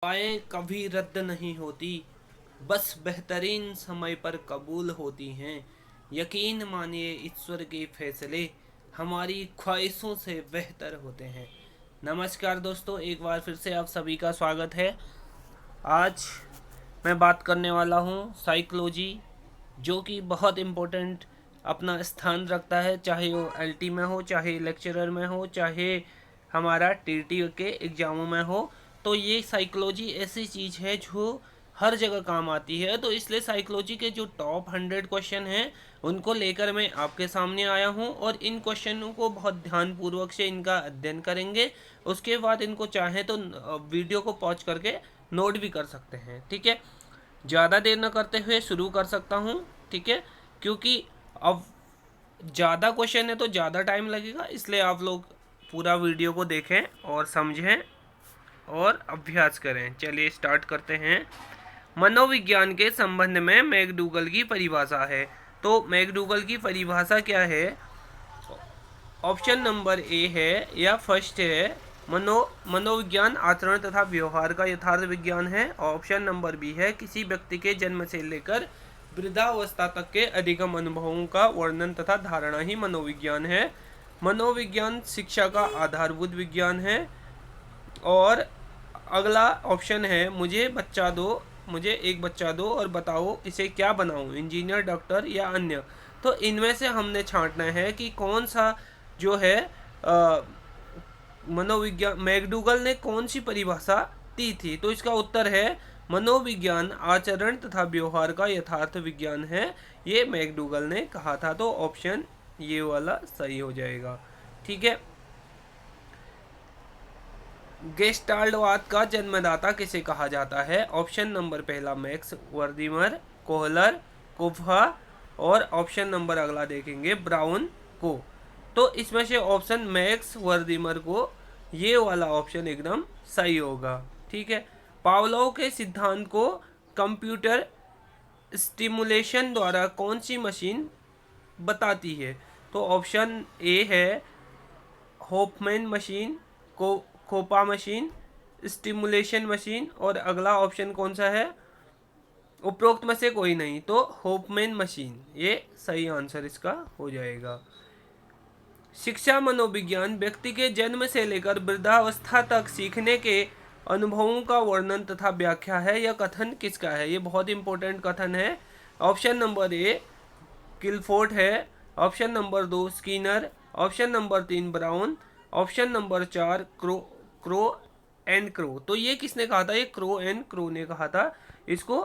दुआएं कभी रद्द नहीं होती, बस बेहतरीन समय पर कबूल होती हैं। यकीन मानिए ईश्वर के फैसले हमारी ख्वाहिशों से बेहतर होते हैं। नमस्कार दोस्तों, एक बार फिर से आप सभी का स्वागत है। आज मैं बात करने वाला हूँ साइकोलॉजी, जो कि बहुत इम्पोर्टेंट अपना स्थान रखता है, चाहे वो एलटी में हो, चाहे लेक्चरर में हो, चाहे हमारा टीटी के एग्ज़ामों में हो। तो ये साइकोलॉजी ऐसी चीज़ है जो हर जगह काम आती है। तो इसलिए साइकोलॉजी के जो टॉप 100 क्वेश्चन हैं उनको लेकर मैं आपके सामने आया हूँ, और इन क्वेश्चनों को बहुत ध्यानपूर्वक से इनका अध्ययन करेंगे। उसके बाद इनको चाहें तो वीडियो को पॉज करके नोट भी कर सकते हैं। ठीक है, ज़्यादा देर न करते हुए शुरू कर सकता हूँ। ठीक है, क्योंकि अब ज़्यादा क्वेश्चन है तो ज़्यादा टाइम लगेगा, इसलिए आप लोग पूरा वीडियो को देखें और समझें और अभ्यास करें। चलिए स्टार्ट करते हैं। मनोविज्ञान के संबंध में मैकडूगल की परिभाषा है। तो मैकडूगल की परिभाषा क्या है? ऑप्शन नंबर ए है या फर्स्ट है, मनोविज्ञान आचरण तथा व्यवहार का यथार्थ विज्ञान है। ऑप्शन नंबर बी है, किसी व्यक्ति के जन्म से लेकर वृद्धावस्था तक के अधिगम अनुभवों का वर्णन तथा धारणा ही मनोविज्ञान है। मनोविज्ञान शिक्षा का आधारभूत विज्ञान है। और अगला ऑप्शन है, मुझे एक बच्चा दो और बताओ इसे क्या बनाऊं, इंजीनियर, डॉक्टर या अन्य। तो इनमें से हमने छांटना है कि कौन सा जो है मनोविज्ञान, मैकडूगल ने कौन सी परिभाषा दी थी। तो इसका उत्तर है मनोविज्ञान आचरण तथा व्यवहार का यथार्थ विज्ञान है, ये मैकडूगल ने कहा था। तो ऑप्शन ये वाला सही हो जाएगा। ठीक है, गेस्टाल्टवाद का जन्मदाता किसे कहा जाता है? ऑप्शन नंबर पहला मैक्स वर्दीमर, कोहलर, कोफा, और ऑप्शन नंबर अगला देखेंगे ब्राउन को। तो इसमें से ऑप्शन मैक्स वर्दीमर को, ये वाला ऑप्शन एकदम सही होगा। ठीक है, पावलोव के सिद्धांत को कंप्यूटर स्टिमुलेशन द्वारा कौन सी मशीन बताती है? तो ऑप्शन ए है होफमैन मशीन, को कोपा मशीन, स्टिमुलेशन मशीन, और अगला ऑप्शन कौन सा है? उपरोक्त में से कोई नहीं, तो होफमैन मशीन ये सही आंसर इसका हो जाएगा। शिक्षा मनोविज्ञान व्यक्ति के जन्म से लेकर वृद्धावस्था तक सीखने के अनुभवों का वर्णन तथा व्याख्या है। यह कथन किसका है? ये बहुत इंपॉर्टेंट कथन है। ऑप्शन नंबर ए किलफोर्ड है, option number 2 Skinner, option number 3 brown, option number 4 crow and crow. तो ये किसने कहा था? ये क्रो एंड क्रो ने कहा था। इसको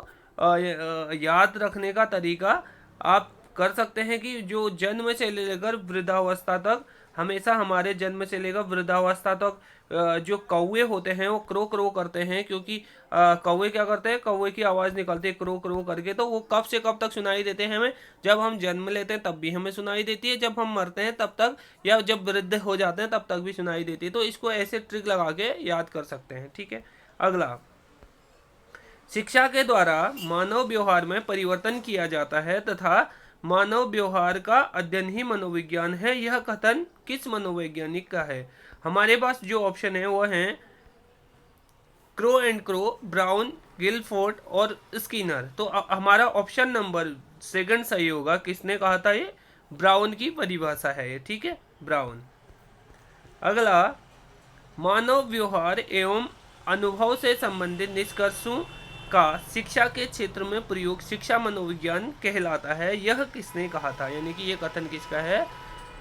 याद रखने का तरीका आप कर सकते हैं कि जो जन्म से लेकर वृद्धावस्था तक, हमेशा हमारे जन्म से लेकर वृद्धावस्था तक जो कौवे होते हैं वो क्रो क्रो करते हैं, क्योंकि कौवे क्या करते हैं, कौवे की आवाज़ निकलती है क्रो क्रो करके। तो वो कब से कब तक सुनाई देते हैं हमें? जब हम जन्म लेते हैं तब भी हमें सुनाई देती है, जब हम मरते हैं तब तक, या जब वृद्ध हो जाते हैं तब तक भी सुनाई देती है। तो इसको ऐसे ट्रिक लगा के याद कर सकते हैं। ठीक है, अगला, शिक्षा के द्वारा मानव व्यवहार में परिवर्तन किया जाता है तथा मानव व्यवहार का अध्ययन ही मनोविज्ञान है। यह कथन किस मनोवैज्ञानिक का है? हमारे पास जो ऑप्शन है वो है Crow and Crow, Brown, Guilford और स्किनर। तो हमारा ऑप्शन नंबर सेकंड सही होगा। किसने कहा था? ये ब्राउन की परिभाषा है ये। ठीक है, ब्राउन। अगला, मानव व्यवहार एवं अनुभव से संबंधित निष्कर्षों का शिक्षा के क्षेत्र में प्रयोग शिक्षा मनोविज्ञान कहलाता है। यह किसने कहा था? यानी कि ये कथन किसका है?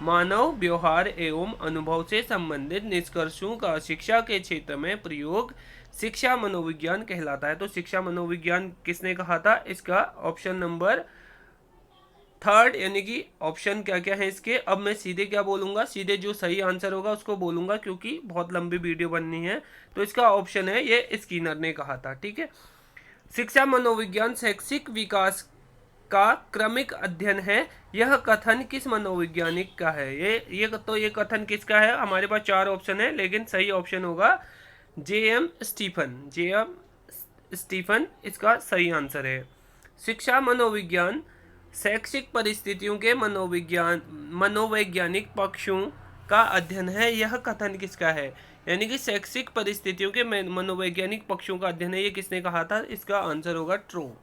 मानव व्यवहार एवं अनुभव से संबंधित निष्कर्षों का शिक्षा के क्षेत्र में प्रयोग शिक्षा मनोविज्ञान कहलाता है। तो शिक्षा मनोविज्ञान किसने कहा था? इसका ऑप्शन नंबर थर्ड, यानी कि ऑप्शन क्या क्या है इसके। अब मैं सीधे क्या बोलूँगा, सीधे जो सही आंसर होगा उसको बोलूँगा, क्योंकि बहुत लंबी वीडियो बननी है। तो इसका ऑप्शन है ये स्किनर ने कहा था। ठीक है, शिक्षा मनोविज्ञान शैक्षिक विकास का क्रमिक अध्ययन है। यह कथन किस मनोवैज्ञानिक का है? ये कथन किसका है? हमारे पास 4 ऑप्शन है, लेकिन सही ऑप्शन होगा जे.एम. स्टीफन इसका सही आंसर है। शिक्षा मनोविज्ञान शैक्षिक परिस्थितियों के मनोवैज्ञानिक पक्षों का अध्ययन है। यह कथन किसका है? यानी कि शैक्षिक परिस्थितियों के मनोवैज्ञानिक पक्षों का अध्ययन है, ये किसने कहा था? इसका आंसर होगा ट्रू।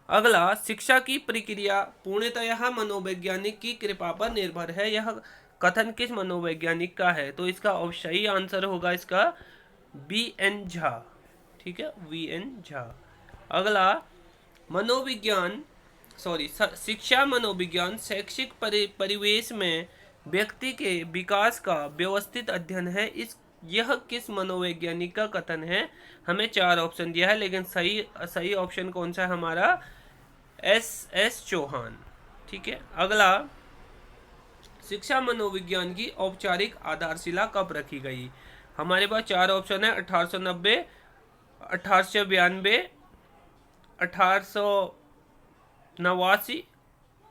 अगला, शिक्षा की प्रक्रिया पूर्णतः मनोवैज्ञानिक की कृपा पर निर्भर है, यह कथन किस मनोवैज्ञानिक का है? तो इसका सही आंसर होगा इसका वी.एन. झा। ठीक है, वी.एन. झा। अगला, मनोविज्ञान शिक्षा मनोविज्ञान शैक्षिक परिवेश में व्यक्ति के विकास का व्यवस्थित अध्ययन है, यह किस मनोवैज्ञानिक का कथन है? हमें 4 ऑप्शन दिया है, लेकिन सही ऑप्शन कौन सा है हमारा? एस चौहान। ठीक है। अगला, शिक्षा मनोविज्ञान की औपचारिक आधारशिला कब रखी गई? हमारे पास 4 ऑप्शन है, 1890, 1892, 1889,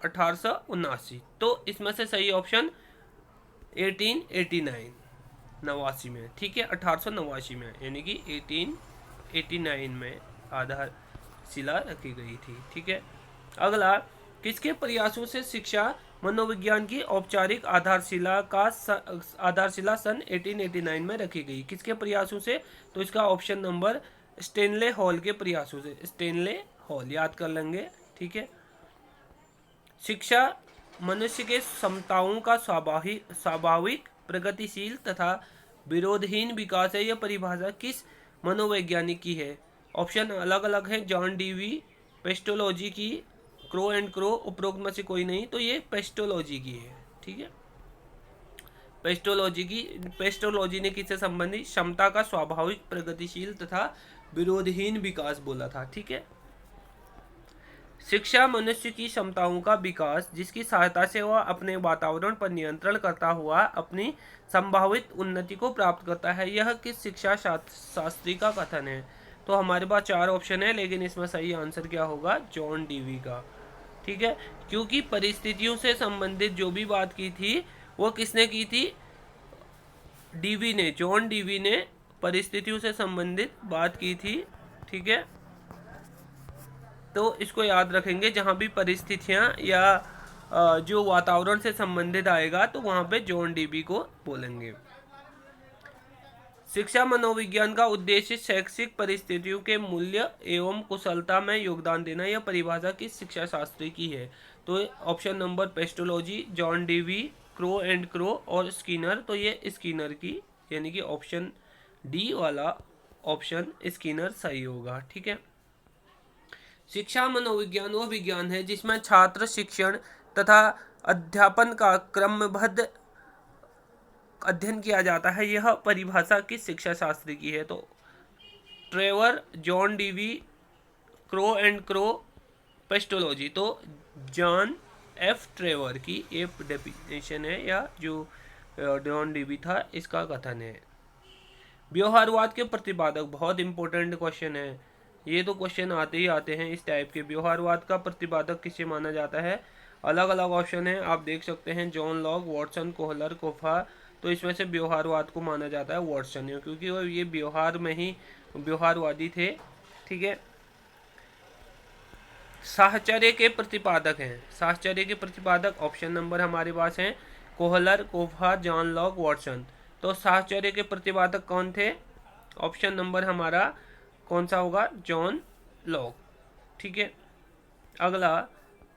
1879। तो इसमें से सही ऑप्शन 1889 89 में। ठीक है, 1889 में, यानी कि 1889 में आधारशिला रखी गई थी। ठीक है। अगला, किसके प्रयासों से शिक्षा मनोविज्ञान की औपचारिक आधारशिला सन 1889 में रखी गई? किसके प्रयासों से? तो इसका ऑप्शन नंबर स्टेनले हॉल के प्रयासों से। स्टेनले हॉल याद कर लेंगे। ठीक है। शिक्षा मनुष्य के क्षमताओं का स्वाभाविक प्रगतिशील तथा विरोधहीन विकास है, यह परिभाषा किस मनोवैज्ञानिक की है? ऑप्शन अलग अलग है, जॉन डीवी, पेस्टोलॉजी की, क्रो एंड क्रो, उपरोक्त में से कोई नहीं, तो ये पेस्टोलॉजी की है। ठीक है, पेस्टोलॉजी ने किससे संबंधित? क्षमता का स्वाभाविक प्रगतिशील तथा विरोधहीन विकास बोला था। ठीक है। शिक्षा मनुष्य की क्षमताओं का विकास, जिसकी सहायता से वह अपने वातावरण पर नियंत्रण करता हुआ अपनी संभावित उन्नति को प्राप्त करता है, यह किस शिक्षा शास्त्री का कथन है? तो हमारे पास 4 ऑप्शन है, लेकिन इसमें सही आंसर क्या होगा? जॉन डीवी का। ठीक है, क्योंकि परिस्थितियों से संबंधित जो भी बात की थी वो किसने की थी? डीवी ने, जॉन डीवी ने परिस्थितियों से संबंधित बात की थी। ठीक है, तो इसको याद रखेंगे, जहाँ भी परिस्थितियाँ या जो वातावरण से संबंधित आएगा तो वहाँ पे जॉन डीवी को बोलेंगे। शिक्षा मनोविज्ञान का उद्देश्य शैक्षिक परिस्थितियों के मूल्य एवं कुशलता में योगदान देना, यह परिभाषा किस शिक्षा शास्त्री की है? तो option number pestology, John Dewey, crow and crow और स्किनर, तो ये स्किनर की, यानी कि ऑप्शन डी वाला ऑप्शन स्किनर सही होगा। ठीक है। शिक्षा मनोविज्ञान वह विज्ञान है जिसमें छात्र शिक्षण तथा अध्यापन का क्रमबद्ध अध्ययन किया जाता है, यह परिभाषा किस शिक्षा शास्त्री की है? तो Trevor, John Dewey, crow and crow, pestology, तो जॉन एफ ट्रेवर की ये डेफिनेशन है, या जो जॉन डीवी था इसका कथन है। व्यवहारवाद के प्रतिपादक, बहुत इंपॉर्टेंट क्वेश्चन है, ये तो क्वेश्चन आते ही आते हैं इस टाइप के। व्यवहारवाद का प्रतिपादक किसे माना जाता है? अलग अलग ऑप्शन है, आप देख सकते हैं, जॉन लॉक, वॉटसन, कोहलर, कोफा, तो इसमें से व्यवहारवाद को माना जाता है वॉटसन, क्योंकि वो ये व्यवहार में ही व्यवहारवादी थे। ठीक है। साहचर्य के प्रतिपादक हैं, साहचर्य के प्रतिपादक ऑप्शन नंबर हमारे पास हैं कोहलर, कोफा, जॉन लॉक, वॉटसन। तो साहचर्य के प्रतिपादक कौन थे? ऑप्शन नंबर हमारा कौन सा होगा? John Locke. ठीक है। अगला,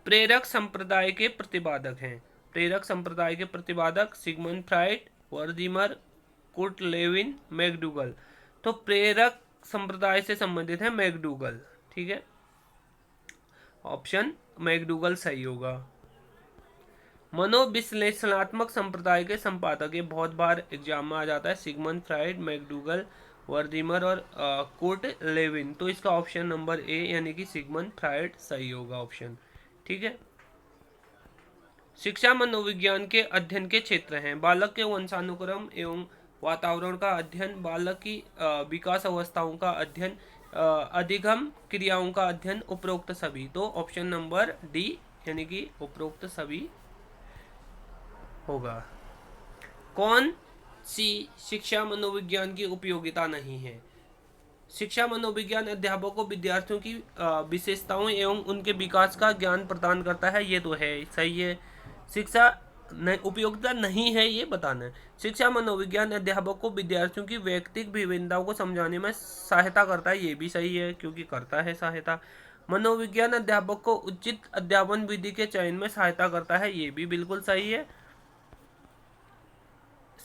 प्रेरक संप्रदाय के प्रतिपादक हैं। प्रेरक संप्रदाय के प्रतिपादक Sigmund Freud, Wertheimer, Kurt Lewin, McDougall. तो प्रेरक संप्रदाय से संबंधित है मैकडूगल। ठीक है, ऑप्शन मैकडूगल सही होगा। मनोविश्लेषणात्मक संप्रदाय के संपादक, ये बहुत बार एग्जाम में आ जाता है, सिगमंड फ्राइड, मैकडूगल, वर्दीमर और कुर्ट लेविन। तो इसका ऑप्शन नंबर ए, यानी कि सिगमंड फ्राइड सही होगा ऑप्शन। ठीक है। शिक्षा मनोविज्ञान के अध्ययन के क्षेत्र हैं। बालक के वंशानुक्रम एवं वातावरण का अध्ययन, बालक की विकास अवस्थाओं का अध्ययन, अधिगम क्रियाओं का अध्ययन, उपरोक्त सभी। तो ऑप्शन नंबर डी, यानी कि उपरोक्त सभी होगा। कौन सी शिक्षा मनोविज्ञान की उपयोगिता नहीं है? शिक्षा मनोविज्ञान अध्यापकों को विद्यार्थियों की विशेषताओं एवं उनके विकास का ज्ञान प्रदान करता है, ये तो है सही है। शिक्षा उपयोगिता नहीं है ये बताना है। शिक्षा मनोविज्ञान अध्यापक को विद्यार्थियों की व्यक्तिगत विभिन्नताओं को समझाने में सहायता करता है, ये भी सही है क्योंकि करता है सहायता। मनोविज्ञान अध्यापक को उचित अध्यापन विधि के चयन में सहायता करता है, ये भी बिल्कुल सही है।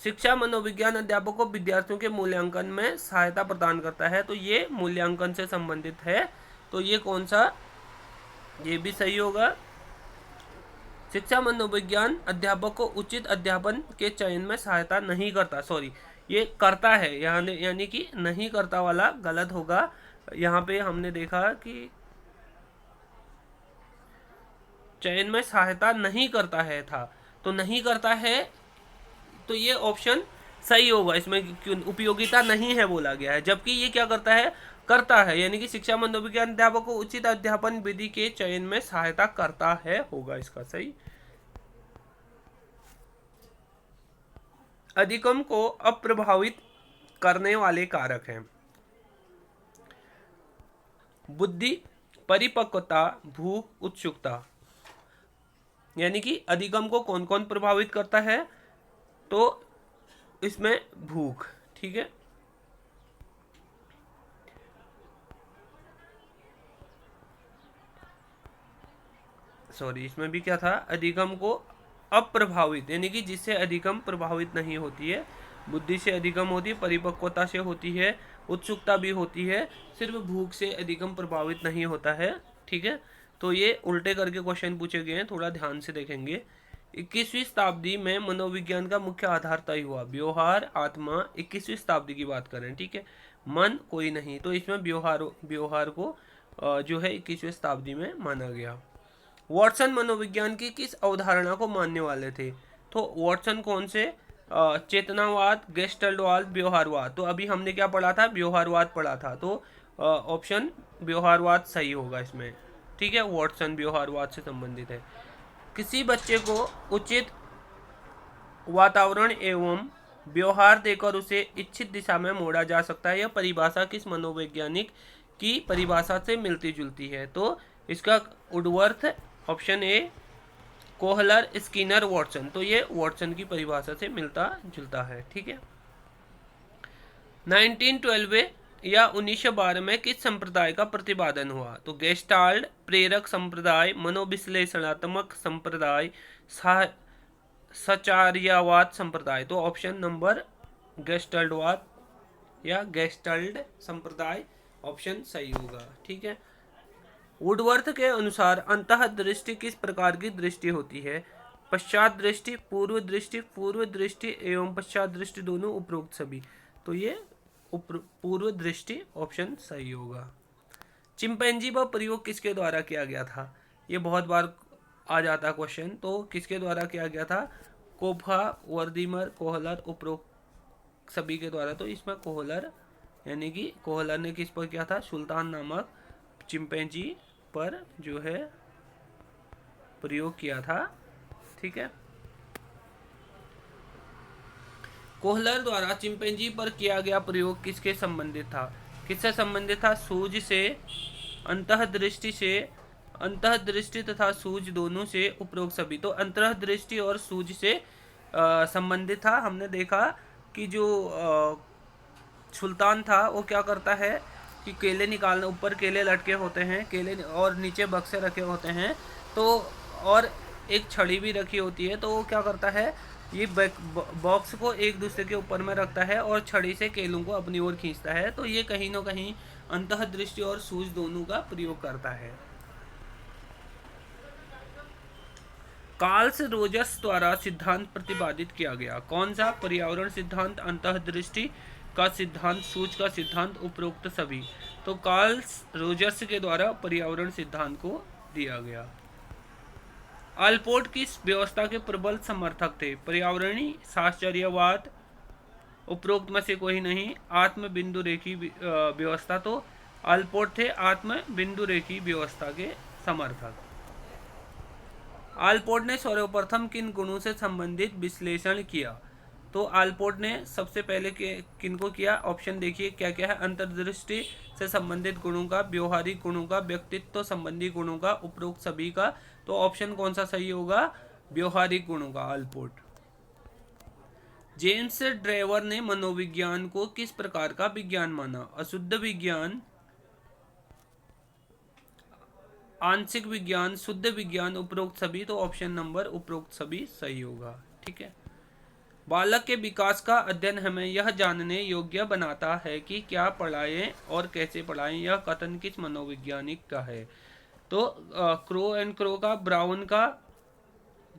शिक्षा मनोविज्ञान अध्यापक को विद्यार्थियों के मूल्यांकन में सहायता प्रदान करता है, तो ये मूल्यांकन से संबंधित है, तो ये कौन सा, ये भी सही होगा। शिक्षा मनोविज्ञान अध्यापक को उचित अध्यापन के चयन में सहायता नहीं करता, सॉरी ये करता है, यानी कि नहीं करता वाला गलत होगा। यहाँ पे हमने देखा कि चयन में सहायता नहीं करता है था, तो नहीं करता है, तो ये ऑप्शन सही होगा। इसमें क्यों उपयोगिता नहीं है बोला गया है, जबकि ये क्या करता है, करता है, यानी कि शिक्षा मनोविज्ञान अध्यापक को उचित अध्यापन विधि के चयन में सहायता करता है, होगा इसका सही। अधिगम को अप्रभावित करने वाले कारक हैं बुद्धि, परिपक्वता, भूख, उत्सुकता। यानी कि अधिगम को कौन कौन प्रभावित करता है, तो इसमें भूख, ठीक है। सॉरी इसमें भी क्या था, अधिगम को अप्रभावित, यानी कि जिससे अधिगम प्रभावित नहीं होती है। बुद्धि से अधिगम होती है, परिपक्वता से होती है, उत्सुकता भी होती है, सिर्फ भूख से अधिगम प्रभावित नहीं होता है, ठीक है। तो ये उल्टे करके क्वेश्चन पूछे गए हैं, थोड़ा ध्यान से देखेंगे। 21वीं शताब्दी में मनोविज्ञान का मुख्य आधार तय हुआ, व्यवहार, आत्मा। 21वीं शताब्दी की बात करें, ठीक है, मन कोई नहीं, तो इसमें व्यवहार को जो है 21वीं शताब्दी में माना गया। वॉटसन मनोविज्ञान की किस अवधारणा को मानने वाले थे, तो वॉटसन कौन से, चेतनावाद, गेस्टल्टवाद, व्यवहारवाद। तो अभी हमने क्या पढ़ा था, व्यवहारवाद पढ़ा था, तो ऑप्शन व्यवहारवाद सही होगा इसमें, ठीक है। वॉटसन व्यवहारवाद से संबंधित है। किसी बच्चे को उचित वातावरण एवं व्यवहार देकर उसे इच्छित दिशा में मोड़ा जा सकता है, यह परिभाषा किस मनोवैज्ञानिक की परिभाषा से मिलती जुलती है, तो इसका Woodworth, option A, Kohler, Skinner, Watson. तो ये वॉटसन की परिभाषा से मिलता जुलता है, ठीक है। 1912 या 1912 में किस संप्रदाय का प्रतिपादन हुआ, तो गेस्टाल्ट, प्रेरक संप्रदाय, मनोविश्लेषणात्मक संप्रदाय, सचार्यवाद संप्रदाय। तो ऑप्शन नंबर गेस्टाल्टवाद या गेस्टाल्ट संप्रदाय ऑप्शन सही होगा, ठीक है। वुडवर्थ के अनुसार अंतःदृष्टि किस प्रकार की दृष्टि होती है, पश्चात दृष्टि, पूर्व दृष्टि एवं पश्चात दृष्टि दोनों, उपरोक्त सभी। तो ये पूर्व दृष्टि ऑप्शन सही होगा। चिंपैंजी पर प्रयोग किसके द्वारा किया गया था, ये बहुत बार आ जाता क्वेश्चन, तो किसके द्वारा किया गया था, कोफा, वर्दीमर, कोहलर, उपरोक्त सभी के द्वारा। तो इसमें कोहलर, यानी कि कोहलर ने किस पर किया था, सुल्तान नामक चिंपैंजी पर जो है प्रयोग किया था, ठीक है। कोहलर द्वारा चिंपैंजी पर किया गया प्रयोग किसके संबंधित था, किससे संबंधित था, सूझ से, अंतःदृष्टि तथा सूझ दोनों से, उपरोक्त सभी। तो अंतःदृष्टि और सूझ से संबंधित था। हमने देखा कि जो सुल्तान था वो क्या करता है कि केले निकालने, ऊपर केले लटके होते हैं, केले और नीचे बक्से रखे होते हैं, तो और एक छड़ी भी रखी होती है, तो वो क्या करता है, ये बॉक्स को एक दूसरे के ऊपर में रखता है और छड़ी से केलों को अपनी ओर खींचता है। तो ये कहीं ना कहीं अंतःदृष्टि और सूझ दोनों का प्रयोग करता है। कार्ल रोजर्स द्वारा सिद्धांत प्रतिपादित किया गया, कौन सा, पर्यावरण सिद्धांत, अंतःदृष्टि का सिद्धांत, सूझ का सिद्धांत, उपरोक्त सभी। तो कार्ल रोजर्स के द्वारा पर्यावरण सिद्धांत को दिया गया। आलपोर्ट किस व्यवस्था के प्रबल समर्थक थे, पर्यावरणीय, साहचर्यवाद, उपरोक्त में से कोई नहीं, आत्म बिंदु रेखी व्यवस्था। तो आलपोर्ट थे आत्म बिंदु रेखी व्यवस्था के समर्थक। आलपोर्ट ने सर्वप्रथम किन गुणों से संबंधित विश्लेषण किया, तो आलपोर्ट ने सबसे पहले किनको किया, ऑप्शन देखिए क्या क्या है, अंतर्दृष्टि से संबंधित गुणों का, व्यवहारिक गुणों का, व्यक्तित्व संबंधी गुणों का, उपरोक्त सभी का। तो ऑप्शन कौन सा सही होगा, व्यवहारिक गुणों का अल्पोट। जेम्स ड्रेवर ने मनोविज्ञान को किस प्रकार का विज्ञान माना? अशुद्ध विज्ञान, आंशिक विज्ञान, शुद्ध विज्ञान, उपरोक्त सभी। तो ऑप्शन नंबर उपरोक्त सभी सही होगा। ठीक है। बालक के विकास का अध्ययन हमें यह जानने योग्य बनाता है कि क्या पढ़ाएं और कैसे पढ़ाएं। यह कथन किस मनोवैज्ञानिक का है? तो क्रो एंड क्रो का, ब्राउन का,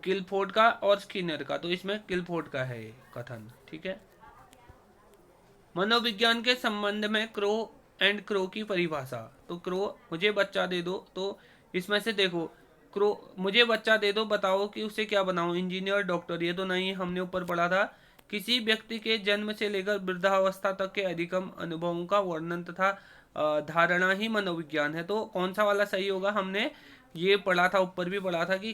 गिलफोर्ड का और स्किनर का। तो इसमें गिलफोर्ड का है ये कथन। ठीक है। मनोविज्ञान के संबंध में क्रो एंड क्रो की परिभाषा। तो क्रो, मुझे बच्चा दे दो, तो इसमें से देखो, क्रो, मुझे बच्चा दे दो, बताओ कि उसे क्या बनाऊं, इंजीनियर, डॉक्टर। ये तो नहीं, हमने ऊपर पढ़ा था। किसी व्यक्ति के जन्म से लेकर वृद्धावस्था तक के अधिकतम अनुभवों का वर्णन तथा धारणा ही मनोविज्ञान है। तो कौन सा वाला सही होगा? हमने ये पढ़ा था, ऊपर भी पढ़ा था कि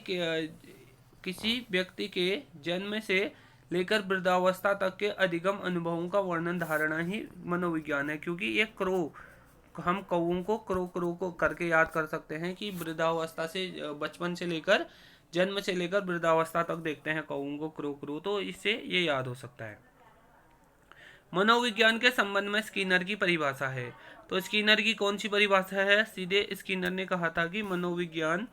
किसी व्यक्ति के जन्म से लेकर वृद्धावस्था तक के अधिगम अनुभवों का वर्णन धारणा ही मनोविज्ञान है। क्योंकि ये क्रो, हम कौओं को क्रो क्रो को करके याद कर सकते हैं कि वृद्धावस्था से, बचपन से लेकर, जन्म से लेकर वृद्धावस्था तक देखते हैं कौओं को क्रो क्रो, तो इससे ये याद हो सकता है। मनोविज्ञान के संबंध में स्किनर की परिभाषा है। तो स्किनर की कौन सी परिभाषा है? सीधे स्किनर ने कहा था कि मनोविज्ञान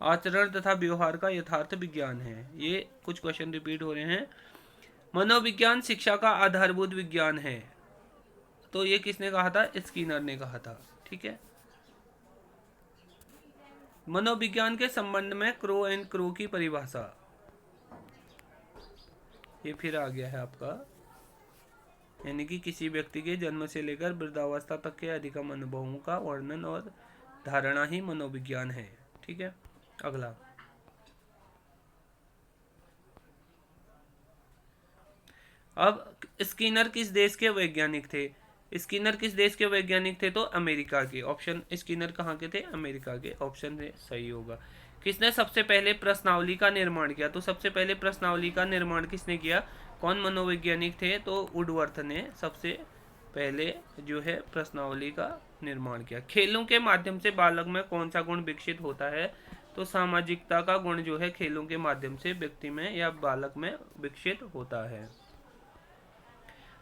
आचरण तथा व्यवहार का यथार्थ विज्ञान है। ये कुछ क्वेश्चन रिपीट हो रहे हैं। मनोविज्ञान शिक्षा का आधारभूत विज्ञान है। तो ये किसने कहा था? स्किनर ने कहा था। ठीक है। मनोविज्ञान के संबंध में क्रो एंड क्रो की परिभाषा, ये फिर आ गया है आपका, यानी कि किसी व्यक्ति के जन्म से लेकर वृद्धावस्था तक के अधिकतम अनुभवों का वर्णन और धारणा ही मनोविज्ञान है। ठीक है। अगला, अब स्किनर किस देश के वैज्ञानिक थे? स्किनर किस देश के वैज्ञानिक थे? तो अमेरिका के। ऑप्शन, स्किनर कहाँ के थे? अमेरिका के। ऑप्शन सही होगा। किसने सबसे पहले प्रश्नावली का निर्माण किया? तो सबसे पहले प्रश्नावली का निर्माण किसने किया? कौन मनोवैज्ञानिक थे? तो वुडवर्थ ने सबसे पहले जो है प्रश्नावली का निर्माण किया। खेलों के माध्यम से बालक में कौन सा गुण विकसित होता है? तो सामाजिकता का गुण जो है खेलों के माध्यम से व्यक्ति में या बालक में विकसित होता है।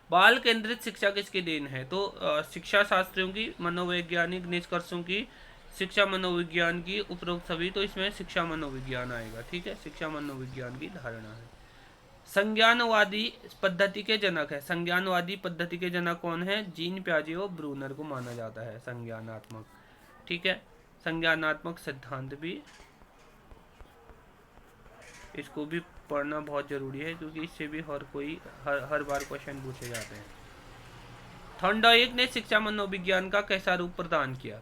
बाल केंद्रित शिक्षा किसकी देन है? तो शिक्षा शास्त्रियों की, मनोवैज्ञानिक निष्कर्षों की, शिक्षा मनोविज्ञान की, उपरोक्त सभी। तो इसमें शिक्षा मनोविज्ञान आएगा। ठीक है। शिक्षा मनोविज्ञान की धारणा है। संज्ञानवादी पद्धति के जनक है। संज्ञानवादी पद्धति के जनक कौन है? जीन प्याजे और ब्रूनर को माना जाता है संज्ञानात्मक। ठीक है। संज्ञानात्मक सिद्धांत भी, इसको भी पढ़ना बहुत जरूरी है क्योंकि इससे भी हर बार क्वेश्चन पूछे जाते हैं। थॉर्नडाइक ने शिक्षा मनोविज्ञान का कैसा रूप प्रदान किया?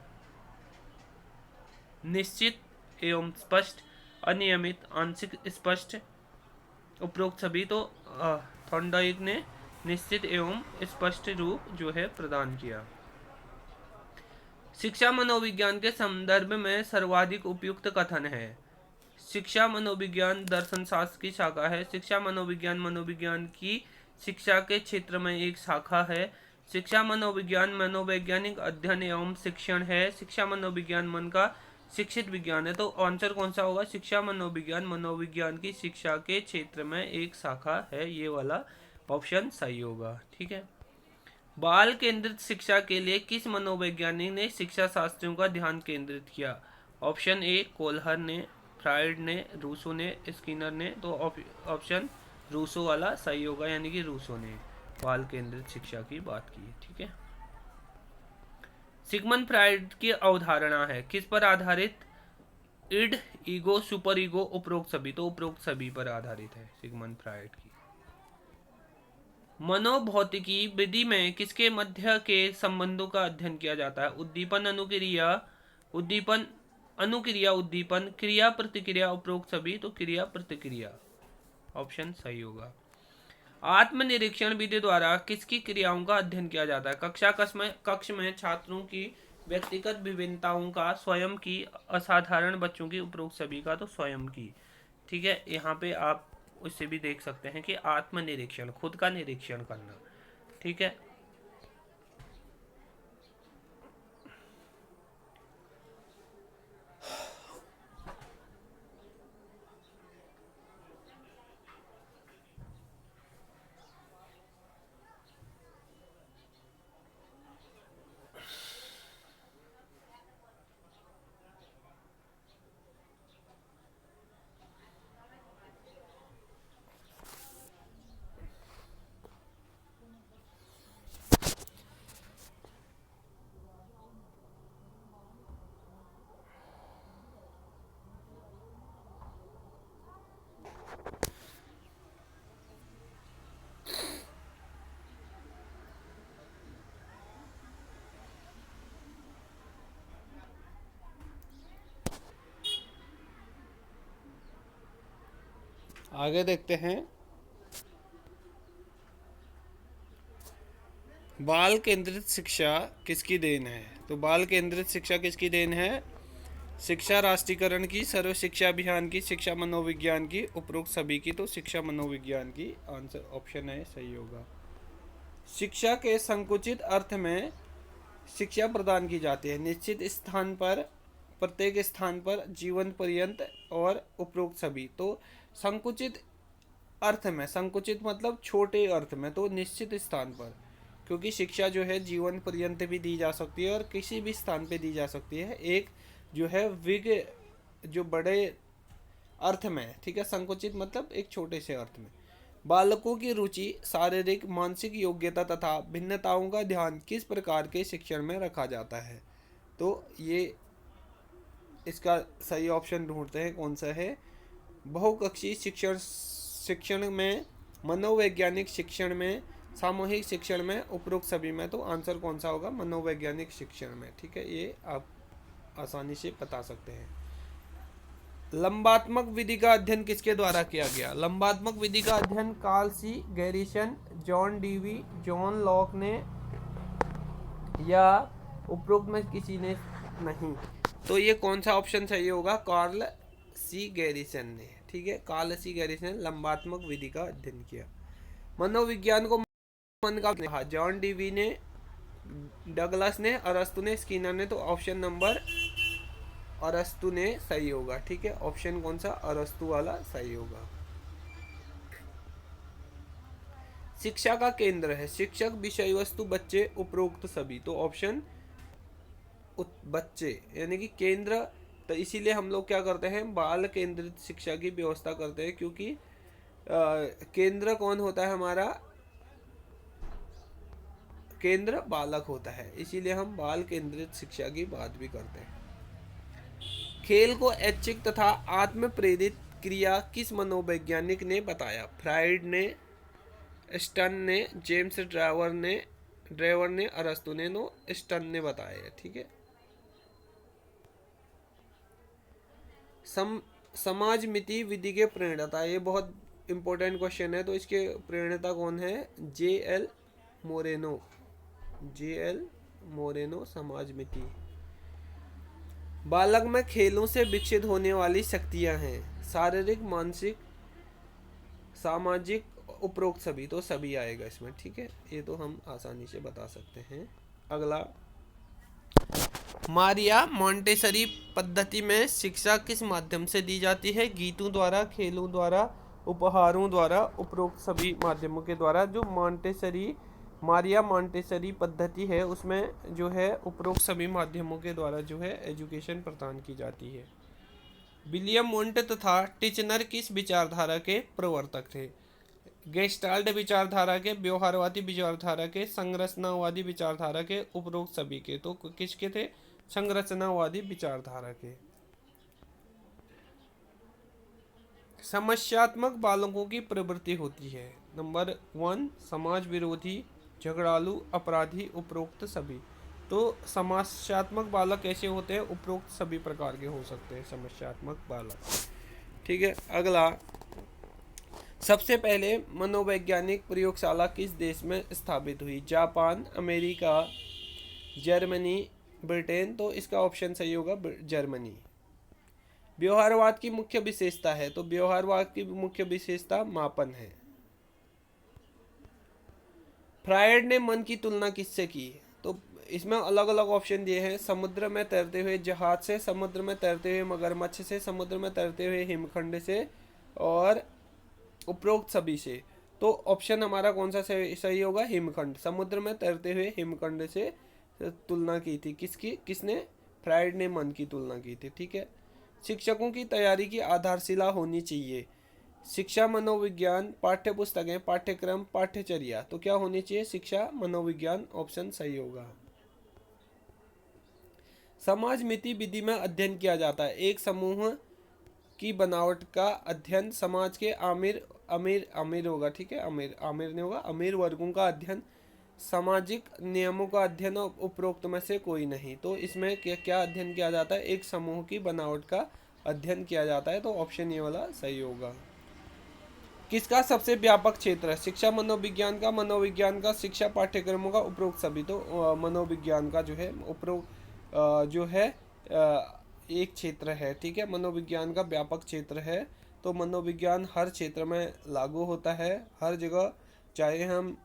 निश्चित एवं स्पष्ट, अनियमित, आंशिक, स्पष्ट, उपरोक्त सभी। तो थॉर्नडाइक ने निश्चित एवं स्पष्ट रूप जो है प्रदान किया। शिक्षा मनोविज्ञान के संदर्भ में सर्वाधिक उपयुक्त कथन है। शिक्षा मनोविज्ञान दर्शन शास्त्र की शाखा है। शिक्षा मनोविज्ञान मनोविज्ञान की शिक्षा के क्षेत्र में एक शाखा है। शिक्षा मनोविज्ञान मनोवैज्ञानिक अध्ययन एवं शिक्षण है। शिक्षा मनोविज्ञान मन का शिक्षित विज्ञान है। तो आंसर कौन सा होगा? शिक्षा मनोविज्ञान मनोविज्ञान की शिक्षा के क्षेत्र में एक शाखा है, ये वाला ऑप्शन सही होगा। ठीक है। बाल केंद्रित शिक्षा के लिए किस मनोवैज्ञानिक ने शिक्षा शास्त्रियों का ध्यान केंद्रित किया? ऑप्शन ए कोलहर ने, फ्राइड ने, रूसो ने, स्किनर ने। तो ऑप्शन रूसो वाला सही होगा, यानी कि रूसो ने बाल केंद्रित शिक्षा की बात की। ठीक है। सिगमंड फ्राइड की अवधारणा है, किस पर आधारित? इड, ईगो, सुपर ईगो, उपरोक्त सभी। तो उपरोक्त सभी पर आधारित है सिगमंड फ्राइड की। मनोभौतिकी विधि में किसके मध्य के संबंधों का अध्ययन किया जाता है? उद्दीपन अनुक्रिया, उद्दीपन अनुक्रिया, उद्दीपन, क्रिया प्रतिक्रिया, उपरोक्त सभी। तो क्रिया प्रतिक्रिया ऑप्शन सही होगा। आत्मनिरीक्षण विधि द्वारा किसकी क्रियाओं का अध्ययन किया जाता है? कक्ष में छात्रों की व्यक्तिगत विभिन्नताओं का, स्वयं की, असाधारण बच्चों की, उपरोक्त सभी का। तो स्वयं की। ठीक है। यहाँ पे आप उससे भी देख सकते हैं कि आत्मनिरीक्षण, खुद का निरीक्षण करना। ठीक है। आगे देखते हैं। बाल केंद्रित शिक्षा किसकी देन है? तो बाल केंद्रित शिक्षा किसकी देन है? शिक्षा राष्ट्रीयकरण की, सर्व शिक्षा अभियान की, शिक्षा मनोविज्ञान की, उपरोक्त सभी की। तो शिक्षा मनोविज्ञान की आंसर ऑप्शन है सही होगा। शिक्षा के संकुचित अर्थ में शिक्षा प्रदान की जाती है निश्चित स्थान पर, प्रत्येक स्थान पर, जीवन पर्यंत और उपरोक्त सभी। तो संकुचित अर्थ में, संकुचित मतलब छोटे अर्थ में, तो निश्चित स्थान पर, क्योंकि शिक्षा जो है जीवन पर्यंत भी दी जा सकती है और किसी भी स्थान पे दी जा सकती है। एक जो है विग जो बड़े अर्थ में, ठीक है, संकुचित मतलब एक छोटे से अर्थ में। बालकों की रुचि, शारीरिक मानसिक योग्यता तथा भिन्नताओं का ध्यान किस प्रकार के शिक्षण में रखा जाता है? तो ये इसका सही ऑप्शन ढूंढते हैं कौन सा है। बहुकक्षी शिक्षण, शिक्षण में, मनोवैज्ञानिक शिक्षण में, सामूहिक शिक्षण में, उपरोक्त सभी में। तो आंसर कौन सा होगा? मनोवैज्ञानिक शिक्षण में। ठीक है, ये आप आसानी से बता सकते हैं। लंबात्मक विधि का अध्ययन किसके द्वारा किया गया? लंबात्मक विधि का अध्ययन Carl C Garrison, John Dewey, John Locke ने, या उपरोक्त में किसी ने नहीं। तो ये कौन सा ऑप्शन सही होगा? कार्ल सी गैरिसन ने। ठीक है, कार्ल सी गैरिसन ने लंबात्मक विधि का अध्ययन किया। मनोविज्ञान को मन का कहा? जॉन डीवी ने, डगलस ने, अरस्तु ने, स्किनर ने। तो ऑप्शन नंबर अरस्तु ने सही होगा। ठीक है, ऑप्शन कौन सा? अरस्तु वाला सही होगा। शिक्षा का केंद्र है शिक्षक, विषय वस्तु, बच्चे, उपरोक्त सभी। तो ऑप्शन बच्चे यानी कि केंद्र। तो इसीलिए हम लोग क्या करते हैं? बाल केंद्रित शिक्षा की व्यवस्था करते हैं, क्योंकि केंद्र कौन होता है हमारा? केंद्र बालक होता है, इसीलिए हम बाल केंद्रित शिक्षा की बात भी करते हैं। खेल को ऐच्छिक तथा आत्म प्रेरित क्रिया किस मनोवैज्ञानिक ने बताया? फ्राइड ने, स्टन ने, जेम्स ड्राइवर ने, अरस्तु ने। नो, स्टन ने बताया है। ठीक है, समाज मिति विधि के प्रणेता, ये बहुत इंपॉर्टेंट क्वेश्चन है। तो इसके प्रणेता कौन है? जे.एल. मोरेनो। जे.एल. मोरेनो समाज मिति। बालक में खेलों से विकसित होने वाली शक्तियां हैं शारीरिक, मानसिक, सामाजिक, उपरोक्त सभी। तो सभी आएगा इसमें। ठीक है, ये तो हम आसानी से बता सकते हैं। अगला, मारिया मॉन्टेसरी पद्धति में शिक्षा किस माध्यम से दी जाती है? गीतों द्वारा, खेलों द्वारा, उपहारों द्वारा, उपरोक्त सभी माध्यमों के द्वारा। जो मारिया मॉन्टेसरी पद्धति है उसमें जो है उपरोक्त सभी माध्यमों के द्वारा जो है एजुकेशन प्रदान की जाती है। विलियम वुंट तथा टिचनर किस विचारधारा के प्रवर्तक थे? गेस्टाल्ट विचारधारा के, व्यवहारवादी विचारधारा के, संरचनावादी विचारधारा के, उपरोक्त सभी के। तो किसके थे? संरचनावादी विचारधारा के। समस्यात्मक बालकों की प्रवृत्ति होती है। नंबर 1, समाज विरोधी, झगड़ालू, अपराधी, उपरोक्त सभी। तो समस्यात्मक बालक कैसे होते हैं? उपरोक्त सभी प्रकार के हो सकते हैं समस्यात्मक बालक। ठीक है, अगला, सबसे पहले मनोवैज्ञानिक प्रयोगशाला किस देश में स्थापित हुई? Japan, America, Germany, Britain. तो इसका ऑप्शन सही होगा जर्मनी। व्यवहारवाद की मुख्य विशेषता है? तो व्यवहारवाद की मुख्य विशेषता मापन है। फ्रायड ने मन की तुलना किससे की? तो इसमें अलग अलग ऑप्शन दिए हैं। समुद्र में तैरते हुए जहाज से, समुद्र में तैरते हुए मगरमच्छ से, समुद्र में तैरते हुए हिमखंड से, और उपरोक्त सभी से। तो ऑप्शन हमारा कौन सा सही होगा? हिमखंड। समुद्र में तैरते हुए हिमखंड से तुलना की थी। किसने? फ्रायड ने मन की तुलना की थी। ठीक है, शिक्षकों की तैयारी की आधारशिला होनी चाहिए। शिक्षा मनोविज्ञान, पाठ्य पुस्तकें, पाठ्यक्रम, पाठ्यचर्या। तो क्या होनी चाहिए? शिक्षा मनोविज्ञान, ऑप्शन सही होगा। समाज मिति विधि में अध्ययन किया जाता है एक समूह की बनावट का अध्ययन, समाज के अमीर होगा। ठीक है, आमिर नहीं होगा, अमीर वर्गों का अध्ययन, सामाजिक नियमों का अध्ययन, और उपरोक्त में से कोई नहीं। तो इसमें क्या अध्ययन किया जाता है? एक समूह की बनावट का अध्ययन किया जाता है। तो ऑप्शन ये वाला सही होगा। किसका सबसे व्यापक क्षेत्र है? शिक्षा मनोविज्ञान का, मनोविज्ञान का, शिक्षा पाठ्यक्रमों का, उपरोक्त सभी। तो मनोविज्ञान का जो है उपरोक्त जो है एक क्षेत्र है, ठीक है। मनोविज्ञान का व्यापक क्षेत्र है। तो मनोविज्ञान हर क्षेत्र में लागू होता है, हर जगह, चाहे हम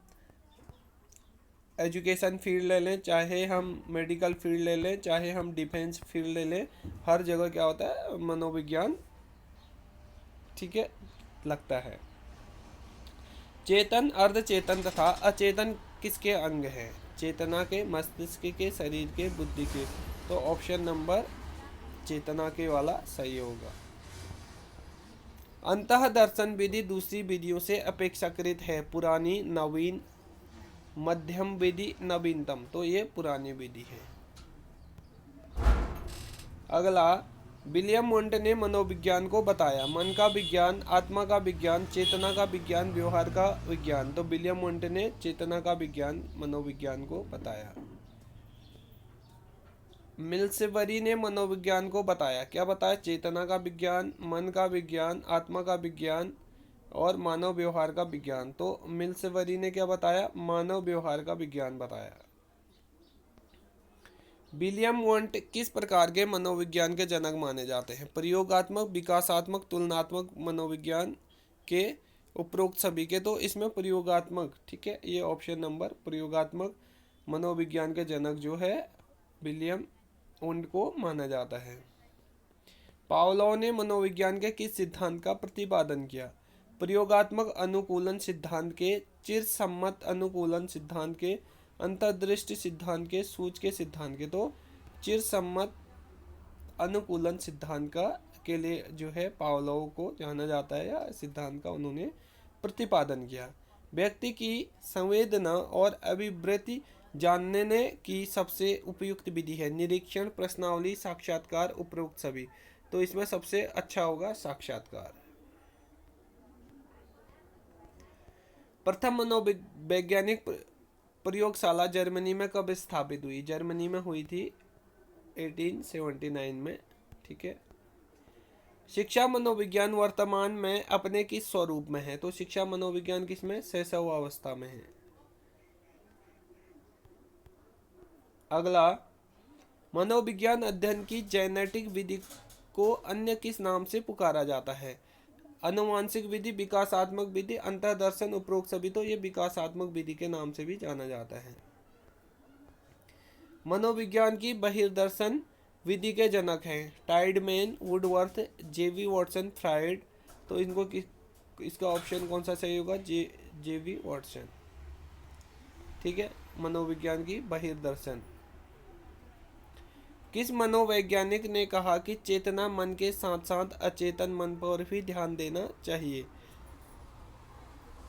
एजुकेशन फील्ड ले लें, चाहे हम मेडिकल फील्ड ले लें, चाहे हम डिफेंस फील्ड ले लें, हर जगह क्या होता है? मनोविज्ञान, ठीक है, लगता है। चेतन, अर्धचेतन तथा अचेतन किसके अंग हैं? चेतना के, मस्तिष्क के, शरीर के, बुद्धि के। तो ऑप्शन नंबर चेतना के वाला सही होगा। अंतः दर्शन विधि दूसरी विधियों से अपेक्षाकृत है पुरानी, नवीन, मध्यम विधि, नवीनतम। तो ये पुरानी विधि है। अगला, विलियम वोंट ने मनोविज्ञान को बताया। मन का विज्ञान, आत्मा का विज्ञान, चेतना का विज्ञान, व्यवहार का विज्ञान। तो विलियम वोंट ने चेतना का विज्ञान, मनोविज्ञान को बताया। मिल्सबरी ने मनोविज्ञान को बताया। क्या बताया? चेतना का विज्ञान, मन का विज्ञान, आत्मा का विज्ञान और मानव व्यवहार का विज्ञान। तो मिल्सबरी ने क्या बताया? मानव व्यवहार का विज्ञान बताया। विलियम वोंट किस प्रकार के मनोविज्ञान के जनक माने जाते हैं? प्रयोगात्मक, विकासात्मक, तुलनात्मक मनोविज्ञान के, उपरोक्त सभी के। तो इसमें प्रयोगात्मक, ठीक है, ये ऑप्शन नंबर प्रयोगात्मक मनोविज्ञान के जनक जो है विलियम वोंट को माना जाता है। पावलोव ने मनोविज्ञान के किस सिद्धांत का प्रतिपादन किया? प्रयोगात्मक अनुकूलन सिद्धांत के, चिरसम्मत अनुकूलन सिद्धांत के, अंतर्दृष्टि सिद्धांत के, सूच के सिद्धांत के। तो चिरसम्मत अनुकूलन सिद्धांत का के लिए जो है पावलोव को जाना जाता है, या सिद्धांत का उन्होंने प्रतिपादन किया। व्यक्ति की संवेदना और अभिवृत्ति जानने की सबसे उपयुक्त विधि है निरीक्षण, प्रश्नावली, साक्षात्कार, उपरोक्त सभी। तो इसमें सबसे अच्छा होगा साक्षात्कार। प्रथम मनोवैज्ञानिक प्रयोगशाला जर्मनी में कब स्थापित हुई? जर्मनी में हुई थी 1879 में, ठीक है। शिक्षा मनोविज्ञान वर्तमान में अपने किस स्वरूप में है? तो शिक्षा मनोविज्ञान किसमें? शैशव अवस्था में है। अगला, मनोविज्ञान अध्ययन की जेनेटिक विधि को अन्य किस नाम से पुकारा जाता है? अनुवांशिक विधि, विकासात्मक विधि, अंतर्दर्शन, उपरोक्त सभी। तो ये विकासात्मक विधि के नाम से भी जाना जाता है। मनोविज्ञान की बहिर्दर्शन विधि के जनक हैं टाइडमैन, वुडवर्थ, जेवी वॉटसन, फ्राइड। तो इनको इसका ऑप्शन कौन सा सही होगा? जेवी वॉटसन, ठीक है। मनोविज्ञान की बहिर्दर्शन। किस मनोवैज्ञानिक ने कहा कि चेतना मन के साथ साथ अचेतन मन पर भी ध्यान देना चाहिए?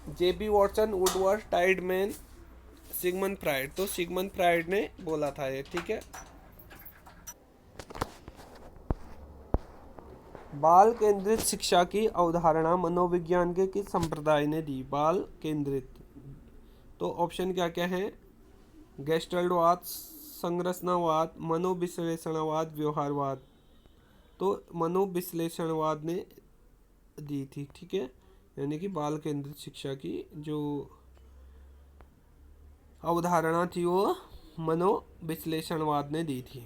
JB Watson, Woodworth, Tiedemann, Sigmund Freud. तो सिगमंड फ्राइड ने बोला था ये, ठीक है। बाल केंद्रित शिक्षा की अवधारणा मनोविज्ञान के किस संप्रदाय ने दी? बाल केंद्रित। तो ऑप्शन क्या क्या है? गेस्टल्टवाद, संरचनावाद, मनोविश्लेषणवाद, व्यवहारवाद। तो मनोविश्लेषणवाद ने दी थी, ठीक है। यानी कि बाल केंद्रित शिक्षा की जो अवधारणा थी वो मनोविश्लेषणवाद ने दी थी।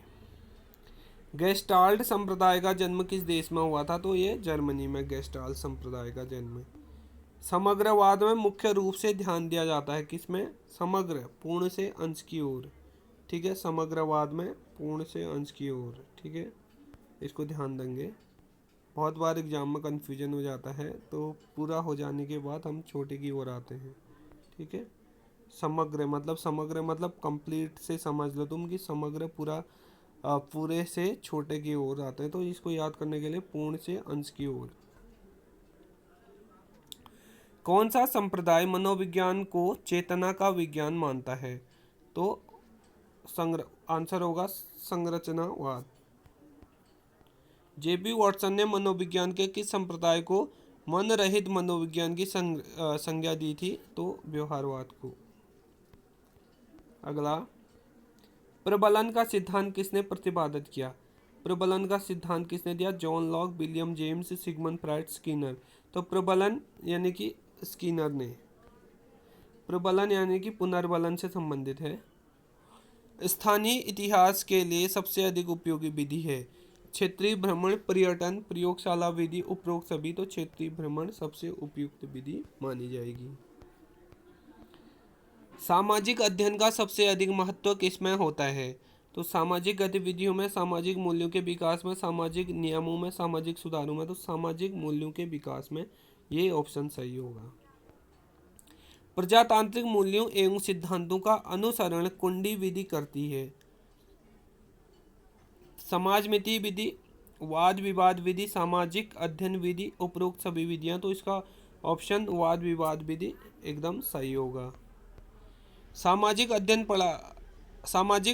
गेस्टाल्ट संप्रदाय का जन्म किस देश में हुआ था? तो ये जर्मनी में गेस्टाल्ट संप्रदाय का जन्म। समग्रवाद में मुख्य रूप से ध्यान दिया जाता है किसमें? समग्र, पूर्ण से अंश की ओर, ठीक है। समग्रवाद में पूर्ण से अंश की ओर, ठीक है। इसको ध्यान देंगे, बहुत बार एग्जाम में कन्फ्यूजन हो जाता है, तो पूरा हो जाने के बाद हम छोटे की ओर आते हैं, ठीक है। समग्र मतलब कंप्लीट से समझ लो तुम कि समग्र पूरा, पूरे से छोटे की ओर आते हैं। तो इसको याद करने के लिए पूर्ण से अंश की ओर। कौन सा संप्रदाय मनोविज्ञान को चेतना का विज्ञान मानता है? तो आंसर होगा संरचनावाद। जेबी वॉटसन ने मनोविज्ञान के किस संप्रदाय को मन रहित मनोविज्ञान की संज्ञा दी थी? तो व्यवहारवाद को। अगला, प्रबलन का सिद्धांत किसने प्रतिपादित किया? प्रबलन का सिद्धांत किसने दिया? John Locke, William James, Sigmund Freud, Skinner. तो प्रबलन यानी कि स्किनर ने। प्रबलन यानी कि पुनर्बलन से संबंधित है। स्थानीय इतिहास के लिए सबसे अधिक उपयोगी विधि है क्षेत्रीय भ्रमण, पर्यटन, प्रयोगशाला विधि, उपरोक्त सभी। तो क्षेत्रीय भ्रमण सबसे उपयुक्त विधि मानी जाएगी। सामाजिक अध्ययन का सबसे अधिक महत्व किसमें होता है? तो सामाजिक गतिविधियों में, सामाजिक मूल्यों के विकास में, सामाजिक नियमों में, सामाजिक सुधारों में। तो सामाजिक मूल्यों के विकास में, ये ऑप्शन सही होगा। प्रजातांत्रिक मूल्यों एवं सिद्धांतों का अनुसरण कुंडी विधि करती है। समाजमिति विधि, वाद विवाद विधि, सामाजिक अध्ययन विधि, उपरोक्त सभी विधियां। तो इसका ऑप्शन वाद विवाद विधि एकदम सही होगा। सामाजिक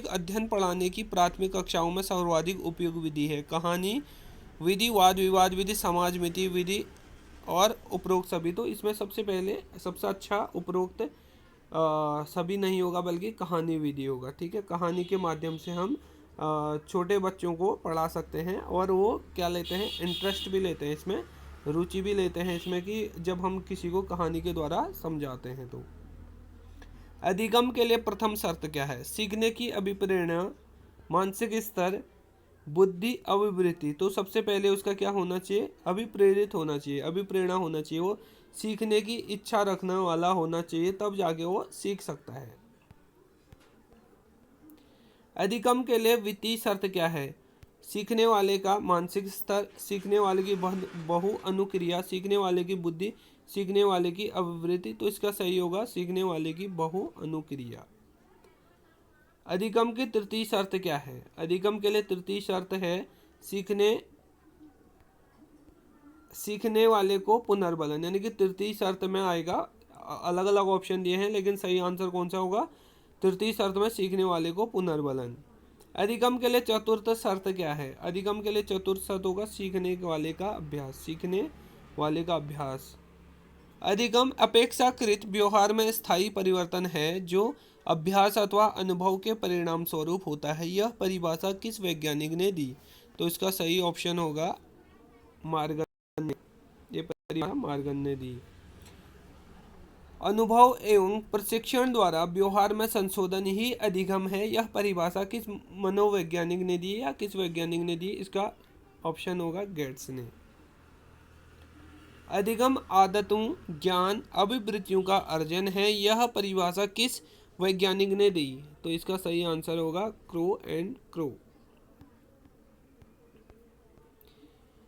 अध्ययन पढ़ाने की प्राथमिक कक्षाओं में सर्वाधिक उपयोगी विधि है कहानी विधि, वाद विवाद विधि, समाजमिति विधि और उपरोक्त सभी। तो इसमें सबसे पहले सबसे अच्छा उपरोक्त सभी नहीं होगा बल्कि कहानी विधि होगा। ठीक है, कहानी के माध्यम से हम छोटे बच्चों को पढ़ा सकते हैं और वो क्या लेते हैं, इंटरेस्ट भी लेते हैं इसमें, रुचि भी लेते हैं इसमें कि जब हम किसी को कहानी के द्वारा समझाते हैं। तो अधिगम के लिए प्रथम शर्त क्या है? सीखने की अभिप्रेरणा, मानसिक स्तर, बुद्धि, अभिवृत्ति। तो सबसे पहले उसका क्या होना चाहिए? अभिप्रेरित होना चाहिए, अभिप्रेरणा होना चाहिए, वो सीखने की इच्छा रखने वाला होना चाहिए, तब जाके वो सीख सकता है। अधिगम के लिए वित्तीय शर्त क्या है? सीखने वाले का मानसिक स्तर, सीखने वाले की बहु अनुक्रिया, सीखने वाले की बुद्धि, सीखने वाले की अभिवृत्ति। तो इसका सही होगा सीखने वाले की बहु अनुक्रिया। अधिगम की तृतीय शर्त क्या है? अधिगम के लिए तृतीय शर्त है सीखने वाले को पुनर्बलन, यानी कि तृतीय शर्त में आएगा। अलग अलग ऑप्शन दिए हैं लेकिन सही आंसर कौन सा होगा? तृतीय शर्त में सीखने वाले को पुनर्बलन। अधिगम के लिए चतुर्थ शर्त क्या है? अधिगम के लिए चतुर्थ शर्त होगा सीखने वाले का अभ्यास, सीखने वाले का अभ्यास। अधिगम अपेक्षाकृत व्यवहार में स्थायी परिवर्तन है जो अभ्यास अथवा अनुभव के परिणाम स्वरूप होता है। यह परिभाषा किस वैज्ञानिक ने दी? तो इसका सही ऑप्शन होगा मार्गन ने। ये परिभाषा मार्गन ने दी। अनुभव एवं प्रशिक्षण द्वारा व्यवहार में संशोधन ही अधिगम है। यह परिभाषा किस मनोवैज्ञानिक ने दी या किस वैज्ञानिक ने दी? इसका ऑप्शन होगा गेट्स ने। अधिगम आदतों, ज्ञान, अभिवृत्तियों का अर्जन है। यह परिभाषा किस वैज्ञानिक ने दी? तो इसका सही आंसर होगा क्रो एंड क्रो।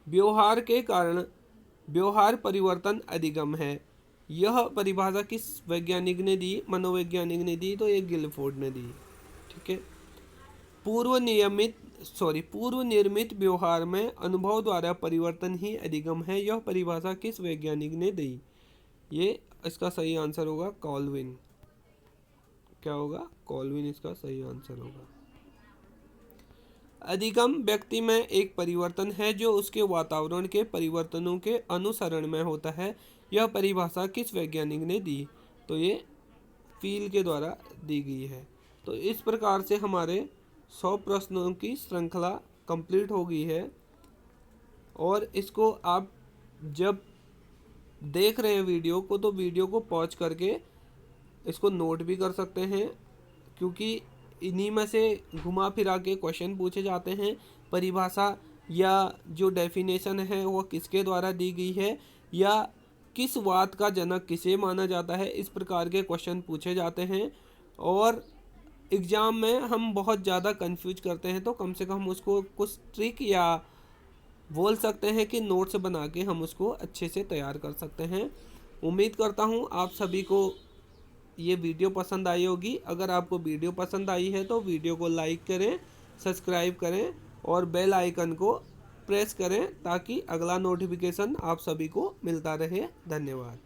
व्यवहार के कारण व्यवहार परिवर्तन अधिगम है। यह परिभाषा किस वैज्ञानिक ने दी? मनोवैज्ञानिक ने दी। तो ये गिलफोर्ड ने दी। ठीक है, पूर्व निर्मित व्यवहार में अनुभव द्वारा परिवर्तन ही अधिगम है। यह परिभाषा किस वैज्ञानिक ने दी? ये इसका सही आंसर होगा कॉल्विन। क्या होगा? कॉल्विन इसका सही आंसर होगा। अधिगम व्यक्ति में एक परिवर्तन है जो उसके वातावरण के परिवर्तनों के अनुसरण में होता है। यह परिभाषा किस वैज्ञानिक ने दी? तो ये फील के द्वारा दी गई है। तो इस प्रकार से हमारे 100 प्रश्नों की श्रृंखला कंप्लीट हो गई है और इसको आप जब देख रहे हैं वीडियो को तो वीडियो को पॉज करके इसको नोट भी कर सकते हैं, क्योंकि इन्हीं में से घुमा फिरा के क्वेश्चन पूछे जाते हैं। परिभाषा या जो डेफिनेशन है वो किसके द्वारा दी गई है या किस बात का जनक किसे माना जाता है, इस प्रकार के क्वेश्चन पूछे जाते हैं। और एग्ज़ाम में हम बहुत ज़्यादा कंफ्यूज करते हैं, तो कम से कम उसको कुछ ट्रिक या बोल सकते हैं कि नोट्स बना के हम उसको अच्छे से तैयार कर सकते हैं। उम्मीद करता हूँ आप सभी को ये वीडियो पसंद आई होगी। अगर आपको वीडियो पसंद आई है तो वीडियो को लाइक करें, सब्सक्राइब करें और बेल आइकन को प्रेस करें ताकि अगला नोटिफिकेशन आप सभी को मिलता रहे। धन्यवाद।